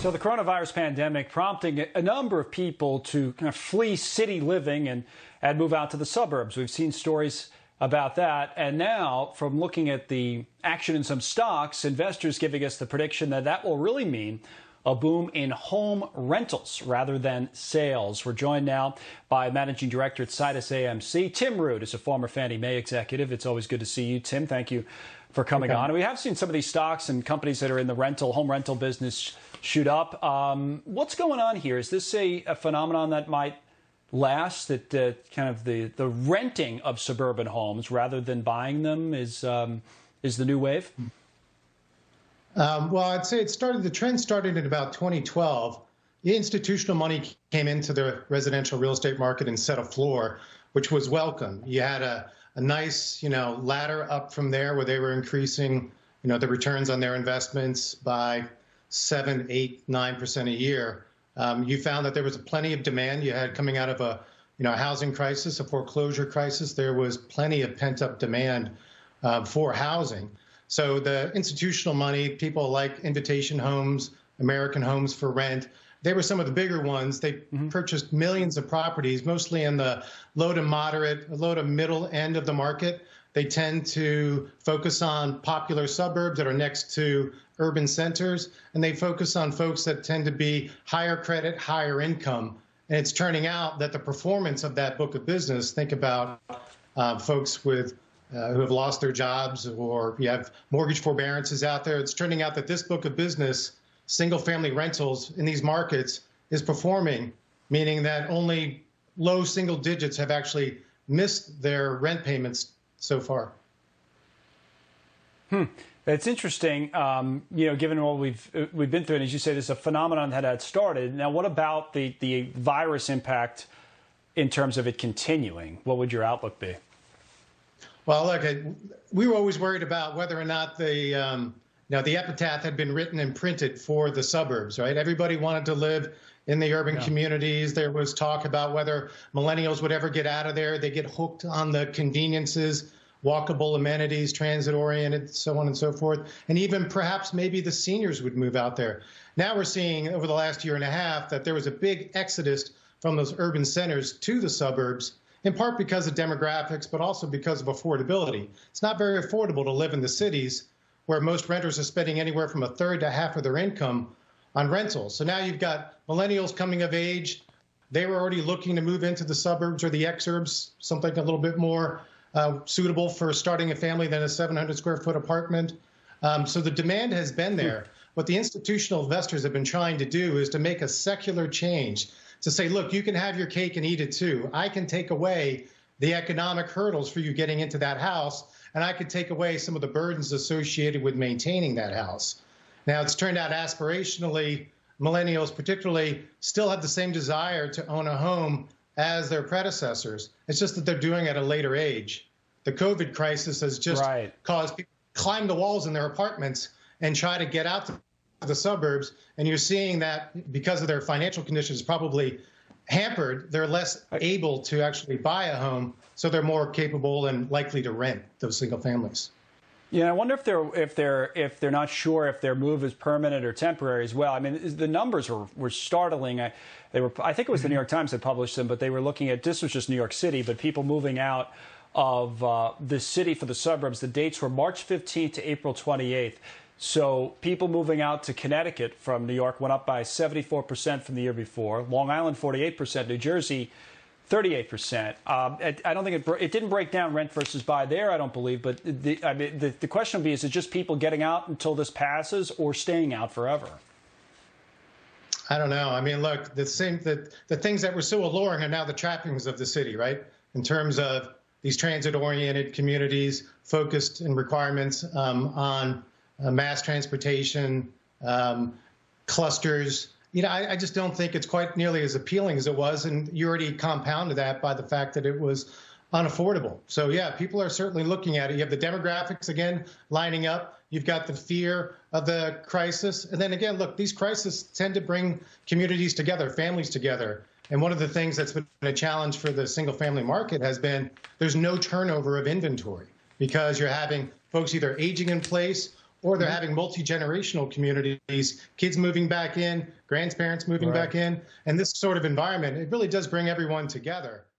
So the coronavirus pandemic prompting a number of people to kind of flee city living and move out to the suburbs. We've seen stories about that. And now, from looking at the action in some stocks, investors giving us the prediction that that will really mean a boom in home rentals rather than sales. We're joined now by Managing Director at SitusAMC. Tim Rood is a former Fannie Mae executive. It's always good to see you, Tim. Thank you for coming on. And we have seen some of these stocks and companies that are in the home rental business shoot up. What's going on here? Is this a phenomenon that might last, that kind of the renting of suburban homes rather than buying them is the new wave? Well, I'd say the trend started in about 2012. The institutional money came into the residential real estate market and set a floor, which was welcome. You had a nice, ladder up from there where they were increasing, the returns on their investments by 7, 8, 9% a year. You found that there was plenty of demand. You had coming out of a housing crisis, a foreclosure crisis. There was plenty of pent-up demand for housing. So the institutional money, people like Invitation Homes, American Homes for Rent, they were some of the bigger ones. They purchased millions of properties, mostly in the low to middle end of the market. They tend to focus on popular suburbs that are next to urban centers, and they focus on folks that tend to be higher credit, higher income. And it's turning out that the performance of that book of business, think about folks with who have lost their jobs, or you have mortgage forbearances out there. It's turning out that this book of business, single-family rentals in these markets, is performing, meaning that only low single digits have actually missed their rent payments so far. It's interesting, given what we've been through, and as you say, this is a phenomenon that had started. Now, what about the virus impact in terms of it continuing? What would your outlook be? Well, look, we were always worried about whether or not the epitaph had been written and printed for the suburbs, right? Everybody wanted to live in the urban communities. There was talk about whether millennials would ever get out of there. They get hooked on the conveniences, walkable amenities, transit-oriented, so on and so forth. And even perhaps maybe the seniors would move out there. Now we're seeing over the last year and a half that there was a big exodus from those urban centers to the suburbs, in part because of demographics, but also because of affordability. It's not very affordable to live in the cities where most renters are spending anywhere from a third to half of their income on rentals. So now you've got millennials coming of age. They were already looking to move into the suburbs or the exurbs, something a little bit more suitable for starting a family than a 700 square foot apartment. So the demand has been there. What the institutional investors have been trying to do is to make a secular change, to say, look, you can have your cake and eat it too. I can take away the economic hurdles for you getting into that house, and I could take away some of the burdens associated with maintaining that house. Now, it's turned out aspirationally, millennials particularly still have the same desire to own a home as their predecessors. It's just that they're doing it at a later age. The COVID crisis has just caused people to climb the walls in their apartments and try to get out to the suburbs. And you're seeing that because of their financial conditions probably hampered, they're less able to actually buy a home, so they're more capable and likely to rent those single families. Yeah, I wonder if they're not sure if their move is permanent or temporary as well. I mean, the numbers were startling. I think it was the New York Times that published them, but they were looking at, this was just New York City, but people moving out of the city for the suburbs. The dates were March 15th to April 28th. So people moving out to Connecticut from New York went up by 74% from the year before. Long Island, 48%. New Jersey, 38%. I don't think it didn't break down rent versus buy there, I don't believe. But the question would be, is it just people getting out until this passes or staying out forever? I don't know. I mean, look, the things that were so alluring are now the trappings of the city, right? In terms of these transit-oriented communities focused in requirements on mass transportation, clusters. I just don't think it's quite nearly as appealing as it was, and you already compounded that by the fact that it was unaffordable. So yeah, people are certainly looking at it. You have the demographics, again, lining up. You've got the fear of the crisis. And then again, look, these crises tend to bring communities together, families together. And one of the things that's been a challenge for the single-family market has been there's no turnover of inventory, because you're having folks either aging in place or they're having multi-generational communities, kids moving back in, grandparents moving back in, and this sort of environment, it really does bring everyone together.